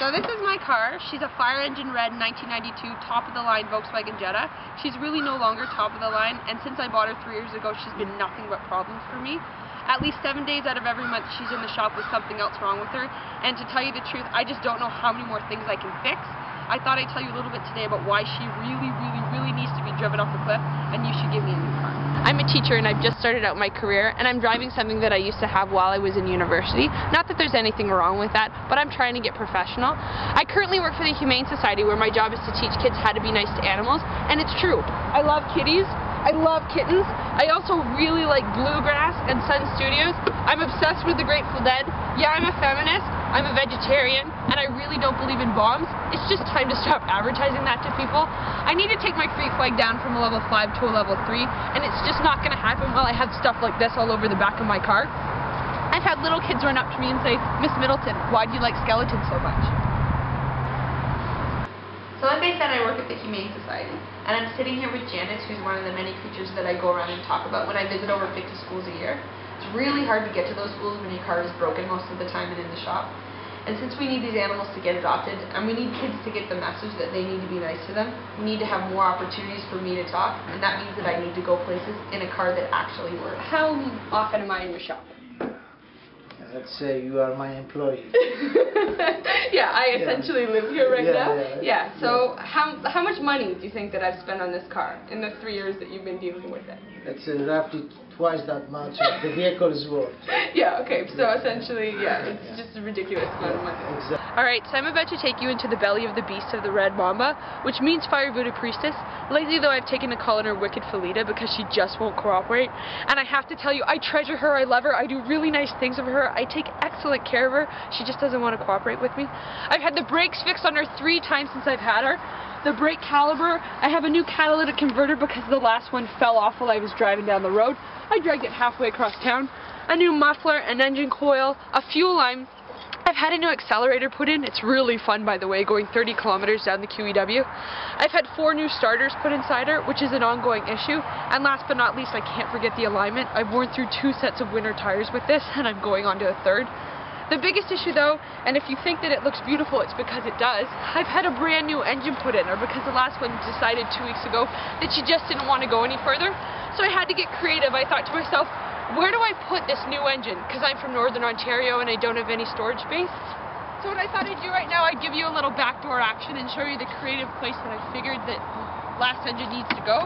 So this is my car. She's a fire engine red 1992 top of the line Volkswagen Jetta. She's really no longer top of the line, and since I bought her 3 years ago, she's been nothing but problems for me. At least 7 days out of every month she's in the shop with something else wrong with her, and to tell you the truth, I just don't know how many more things I can fix. I thought I'd tell you a little bit today about why she really needs to be driven off a cliff, and you should give me a new car. I'm a teacher and I've just started out my career, and I'm driving something that I used to have while I was in university. Not that there's anything wrong with that, but I'm trying to get professional. I currently work for the Humane Society, where my job is to teach kids how to be nice to animals, and it's true. I love kitties. I love kittens. I also really like Bluegrass and Sun Studios. I'm obsessed with the Grateful Dead. Yeah, I'm a feminist. I'm a vegetarian, and I really don't believe in bombs. It's just time to stop advertising that to people. I need to take my freak flag down from a level 5 to a level 3, and it's just not going to happen while I have stuff like this all over the back of my car. I've had little kids run up to me and say, "Miss Middleton, why do you like skeletons so much?" So like I said, I work at the Humane Society, and I'm sitting here with Janice, who's one of the many creatures that I go around and talk about when I visit over 50 schools a year. It's really hard to get to those schools when your car is broken most of the time and in the shop. And since we need these animals to get adopted, and we need kids to get the message that they need to be nice to them, we need to have more opportunities for me to talk, and that means that I need to go places in a car that actually works. How often am I in your shop? Let's say you are my employee. Yeah, I essentially live here right now. Yeah. So how much money do you think that I've spent on this car in the 3 years that you've been dealing with it? It's roughly twice that much the vehicle is worth. Yeah, okay, so essentially, it's just a ridiculous amount of money. Exactly. Alright, so I'm about to take you into the belly of the beast of the red Mamba, which means Fire Voodoo Priestess. Lately, though, I've taken to calling her Wicked Felita because she just won't cooperate. And I have to tell you, I treasure her, I love her, I do really nice things of her, I take excellent care of her. She just doesn't want to cooperate with me. I've had the brakes fixed on her 3 times since I've had her. The brake caliber, I have a new catalytic converter because the last one fell off while I was driving down the road. I dragged it halfway across town. A new muffler, an engine coil, a fuel line. I've had a new accelerator put in. It's really fun, by the way, going 30 kilometers down the QEW. I've had 4 new starters put inside her, which is an ongoing issue. And last but not least, I can't forget the alignment. I've worn through 2 sets of winter tires with this, and I'm going on to a 3rd. The biggest issue, though, and if you think that it looks beautiful, it's because it does, I've had a brand new engine put in her because the last one decided 2 weeks ago that she just didn't want to go any further. So I had to get creative. I thought to myself, where do I put this new engine? Because I'm from Northern Ontario and I don't have any storage space. So what I thought I'd do right now, I'd give you a little backdoor action and show you the creative place that I figured that last engine needs to go.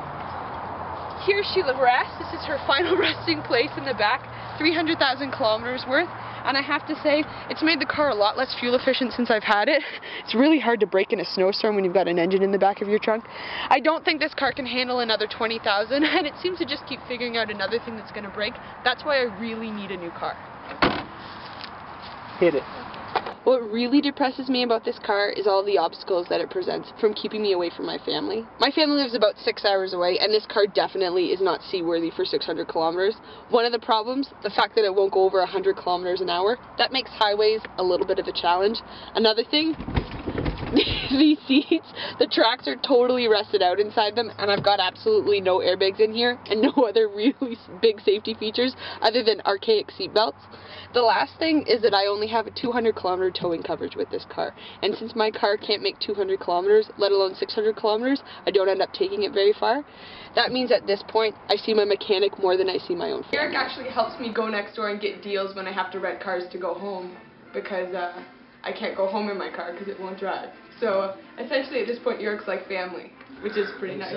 Here she rests. This is her final resting place in the back, 300,000 kilometers worth. And I have to say, it's made the car a lot less fuel efficient since I've had it. It's really hard to brake in a snowstorm when you've got an engine in the back of your trunk. I don't think this car can handle another 20,000, and it seems to just keep figuring out another thing that's going to break. That's why I really need a new car. Hit it. What really depresses me about this car is all the obstacles that it presents from keeping me away from my family. My family lives about 6 hours away, and this car definitely is not seaworthy for 600 kilometers. One of the problems, the fact that it won't go over 100 kilometers an hour, that makes highways a little bit of a challenge. Another thing, these seats, the tracks are totally rusted out inside them, and I've got absolutely no airbags in here, and no other really big safety features other than archaic seat belts. The last thing is that I only have a 200 kilometer towing coverage with this car, and since my car can't make 200 kilometers, let alone 600 kilometers, I don't end up taking it very far. That means at this point, I see my mechanic more than I see my own family. Eric actually helps me go next door and get deals when I have to rent cars to go home, because I can't go home in my car because it won't drive. So essentially at this point, Eric's like family, which is pretty nice.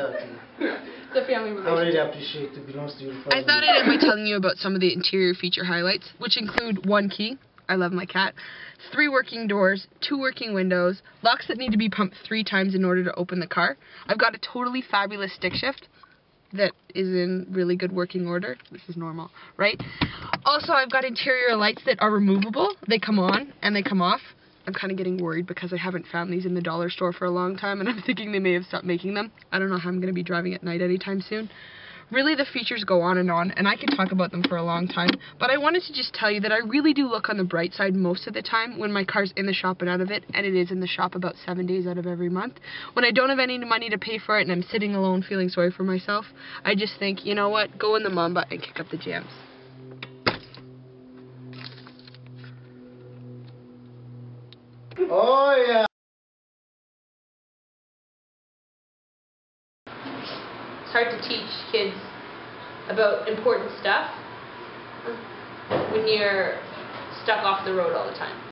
It's a family relationship. I really appreciate it. Belongs to your family. I thought I'd end by telling you about some of the interior feature highlights, which include 1 key. I love my cat. 3 working doors, 2 working windows, locks that need to be pumped 3 times in order to open the car. I've got a totally fabulous stick shift that is in really good working order. This is normal, right? Also, I've got interior lights that are removable. They come on and they come off. I'm kind of getting worried because I haven't found these in the dollar store for a long time, and I'm thinking they may have stopped making them. I don't know how I'm going to be driving at night anytime soon. Really, the features go on, and I could talk about them for a long time, but I wanted to just tell you that I really do look on the bright side most of the time when my car's in the shop and out of it, and it is in the shop about 7 days out of every month. When I don't have any money to pay for it and I'm sitting alone feeling sorry for myself, I just think, you know what, go in the Mamba and kick up the jams. Oh yeah. It's hard to teach kids about important stuff when you're stuck off the road all the time.